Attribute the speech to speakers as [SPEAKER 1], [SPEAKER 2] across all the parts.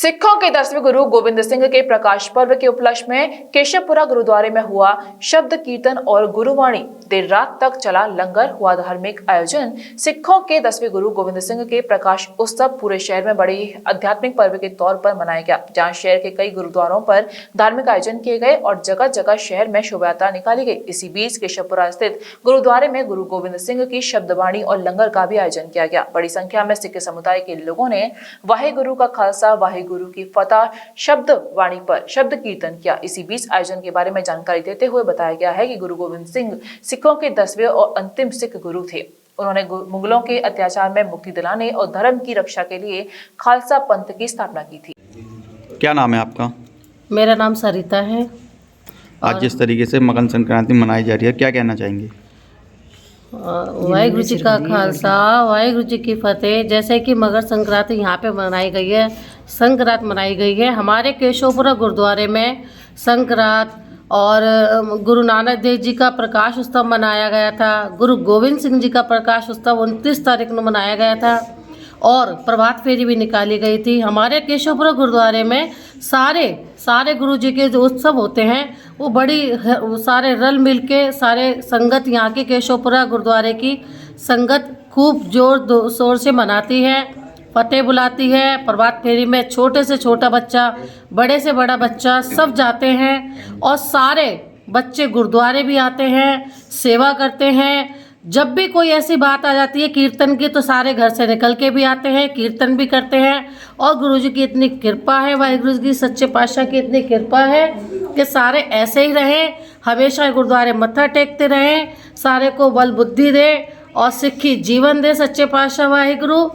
[SPEAKER 1] सिखों के 10वें गुरु गोविंद सिंह के प्रकाश पर्व के उपलक्ष्य में केशवपुरा गुरुद्वारे में हुआ शब्द कीर्तन और गुरुवाणी। देर रात तक चला लंगर, हुआ धार्मिक आयोजन। सिखों के 10वें गुरु गोविंद सिंह के प्रकाश उत्सव पूरे शहर में बड़ी आध्यात्मिक पर्व के तौर पर मनाया गया, जहां शहर के कई गुरुद्वारों पर धार्मिक आयोजन किए गए और जगह जगह शहर में शोभा यात्रा निकाली गई। इसी बीच केशवपुरा स्थित गुरुद्वारे में गुरु गोविंद सिंह की शब्दवाणी और लंगर का भी आयोजन किया गया। बड़ी संख्या में सिख समुदाय के लोगों ने वाहेगुरु का खालसा वाहेगुरु की फतह शब्द वाणी पर शब्द कीर्तन किया। इसी बीच आयोजन के बारे में जानकारी देते हुए बताया गया है कि गुरु गोविंद सिंह सिखों के 10वें और अंतिम सिख गुरु थे। उन्होंने मुगलों के अत्याचार में मुक्ति दिलाने और धर्म की रक्षा के लिए खालसा पंथ की स्थापना की थी।
[SPEAKER 2] क्या नाम है आपका?
[SPEAKER 3] मेरा नाम सरिता है।
[SPEAKER 2] आज जिस तरीके से मकर संक्रांति मनाई जा रही है, क्या कहना चाहेंगे?
[SPEAKER 3] वाहेगुरु जी का खालसा वाहेगुरु जी की फतेह। जैसे कि मकर संक्रांति यहाँ पे मनाई गई है, संक्रांत मनाई गई है। हमारे केशवपुरा गुरुद्वारे में संक्रांत और गुरु नानक देव जी का प्रकाश उत्सव मनाया गया था। गुरु गोविंद सिंह जी का प्रकाश उत्सव 29 तारीख को मनाया गया था और प्रभात फेरी भी निकाली गई थी। हमारे केशवपुरा गुरुद्वारे में सारे गुरु जी के जो उत्सव होते हैं वो सारे रल मिल के सारे संगत यहाँ के केशवपुरा गुरुद्वारे की संगत खूब जोर शोर से मनाती है, फतेह बुलाती है। प्रभात फेरी में छोटे से छोटा बच्चा, बड़े से बड़ा बच्चा सब जाते हैं और सारे बच्चे गुरुद्वारे भी आते हैं, सेवा करते हैं। जब भी कोई ऐसी बात आ जाती है कीर्तन की तो सारे घर से निकल के भी आते हैं, कीर्तन भी करते हैं। और गुरु जी की इतनी कृपा है, वाहिगुरु जी की सच्चे पातशाह की इतनी कृपा है कि सारे ऐसे ही रहें, हमेशा गुरुद्वारे मत्था टेकते रहें, सारे को बल बुद्धि दे और सिक्खी जीवन दे सच्चे पातशाह वाहिगुरु।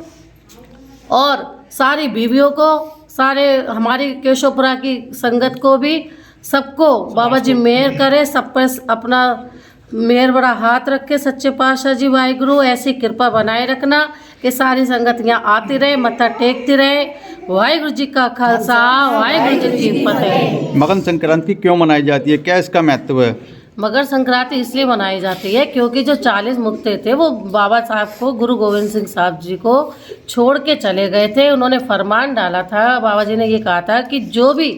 [SPEAKER 3] और सारी बीवियों को, सारे हमारी केशवपुरा की संगत को भी, सबको बाबा जी मेहर करे, सब पर अपना मेहर बड़ा हाथ रख के सच्चे पातशाह जी वाहिगुरु ऐसी कृपा बनाए रखना कि सारी संगत यहाँ आती रहे, मत्था टेकती रहे। वाहिगुरु जी का खालसा वाहिगुरु जी की फतेह।
[SPEAKER 2] मकर संक्रांति क्यों मनाई जाती है, क्या इसका महत्व है?
[SPEAKER 3] मकर संक्रांति इसलिए मनाई जाती है क्योंकि जो 40 मुक्ते थे वो बाबा साहब को, गुरु गोविंद सिंह साहब जी को छोड़ के चले गए थे। उन्होंने फरमान डाला था, बाबा जी ने ये कहा था कि जो भी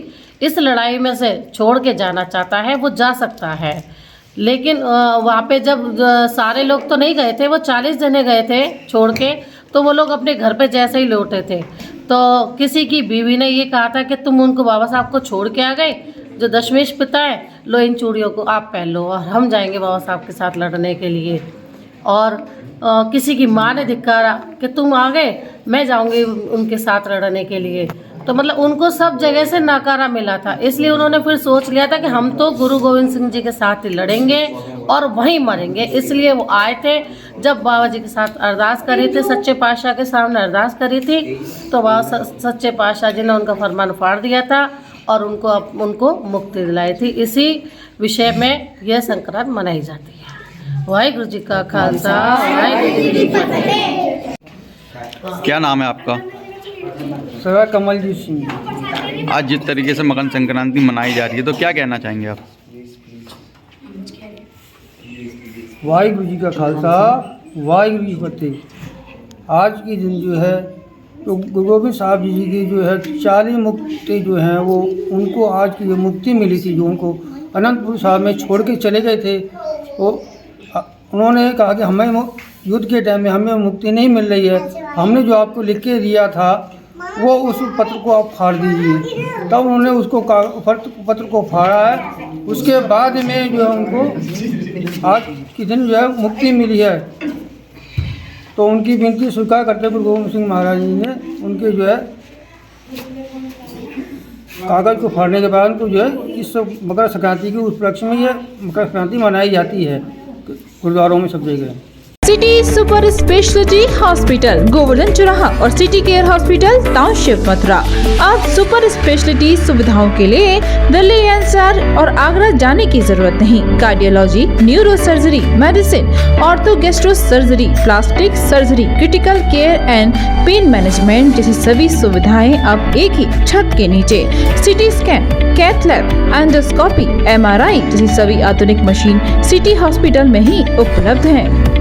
[SPEAKER 3] इस लड़ाई में से छोड़ के जाना चाहता है वो जा सकता है। लेकिन वहाँ पे जब सारे लोग तो नहीं गए थे, वो 40 जने गए थे छोड़ के, तो वो लोग अपने घर पे जैसे ही लौटे थे तो किसी की बीवी ने ये कहा था कि तुम उनको बाबा साहब को छोड़ के आ गए, जो दशमेश पिता है, लो इन चूड़ियों को आप पहन लो और हम जाएंगे बाबा साहब के साथ लड़ने के लिए। और किसी की माँ ने धिक्कारा कि तुम आ गए, मैं जाऊंगी उनके साथ लड़ने के लिए। तो मतलब उनको सब जगह से नकारा मिला था, इसलिए उन्होंने फिर सोच लिया था कि हम तो गुरु गोविंद सिंह जी के साथ ही लड़ेंगे और वहीं मरेंगे। इसलिए वो आए थे, जब बाबा जी के साथ अरदास करी थी, सच्चे पातशाह के सामने अरदास करी थी, तो बाबा सच्चे पातशाह जी ने उनका फरमान फाड़ दिया था और उनको मुक्ति दिलाई थी। इसी विषय में यह संक्रांत मनाई जाती है। वाहिगुरु जी का खालसा वाहिगुरु जी की फतेह।
[SPEAKER 2] क्या नाम है आपका?
[SPEAKER 4] सर कमलजीत सिंह।
[SPEAKER 2] आज जिस तरीके से मकर संक्रांति मनाई जा रही है तो क्या कहना चाहेंगे आप?
[SPEAKER 4] वाहिगुरु जी का खालसा वाहिगुरु जी की फतेह। आज के दिन जो है तो गुरु गोविंद साहब जी की जो है 40 मुक्ति जो हैं वो उनको आज की जो मुक्ति मिली थी, जो उनको अनंतपुर साहब में छोड़ के चले गए थे, वो उन्होंने कहा कि हमें युद्ध के टाइम में हमें मुक्ति नहीं मिल रही है, हमने जो आपको लिख के दिया था वो उस पत्र को आप फाड़ दीजिए। तब उन्होंने उसको पत्र को फाड़ा है। उसके बाद में जो है उनको आज के दिन जो है मुक्ति मिली है। तो उनकी विनती स्वीकार करते गुरु गोविंद सिंह महाराज जी ने उनके जो है कागज़ को फाड़ने के बाद उनको जो है इस मकर संक्रांति के उपलक्ष्य में यह मकर संक्रांति मनाई जाती है गुरुद्वारों में सब जगह।
[SPEAKER 5] City super speciality hospital, Govardhan चौराहा और city care hospital, township, Mathura. अब सुपर स्पेशलिटी सुविधाओं के लिए दिल्ली एनसीआर और आगरा जाने की जरूरत नहीं। Cardiology, neuro surgery, medicine, ortho gastro surgery, plastic surgery, critical care and pain management जैसी सभी सुविधाएं अब एक ही छत के नीचे। CT scan, cath lab, endoscopy, MRI जैसी सभी आधुनिक मशीन सिटी हॉस्पिटल में ही उपलब्ध है।